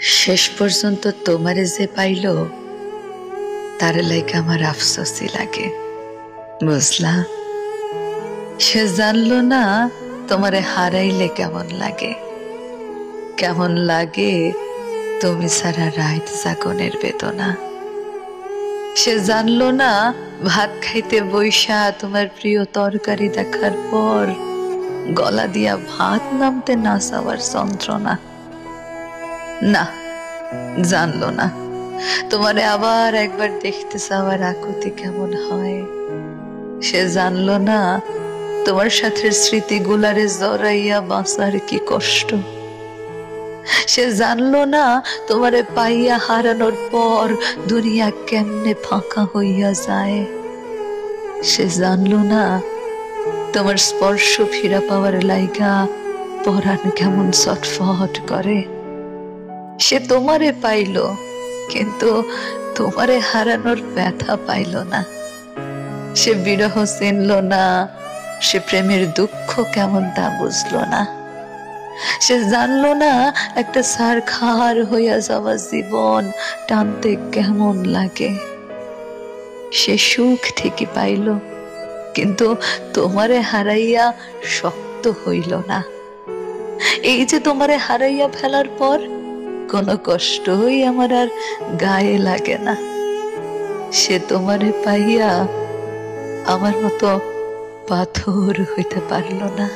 শেষ পর্যন্ত তোমারে যে পাইল তার লাইকা আমার আফসোসই লাগে, বুঝলা? সে জানলো না তোমারে হারাইলে কেমন লাগে, কেমন লাগে তুমি সারা রাত জাগনের বেদনা। সে জানলো না ভাত খাইতে বইসা তোমার প্রিয় তরকারি দেখার পর গলা দিয়া ভাত নামতে না চাওয়ার যন্ত্রণা। না, জানলো না তোমারে আবার একবার দেখতে চাওয়ার আকুতি কেমন হয়। সে জানলো না তোমার সাথে স্মৃতিগুলারে জড়াইয়া বাঁচার কি কষ্ট। সে জানলো না তোমারে পাইয়া হারানোর পর দুনিয়া কেমনে ফাঁকা হইয়া যায়। সে জানলো না তোমার স্পর্শ ফিরা পাওয়ার লাইগা পরাণ কেমন ছটফট করে। সে তোমারে পাইল কিন্তু তোমারে হারানোর ব্যথা পাইল না। সে বিরহ চিনল না, সে প্রেমের দুঃখ কেমন তা বুঝলো না। সে জানলো না একটা ছারখার হইয়া যাওয়া জীবন টানতে কেমন লাগে। সে সুখ ঠিকই পাইল কিন্তু তোমারে হারাইয়া শক্ত হইল না। এই যে তোমারে হারাইয়া ফেলার পর কোনো কষ্টই আমার আর গায়ে লাগে না। সে তোমারে পাইয়া আমার মতো পাথর হইতে পারল না।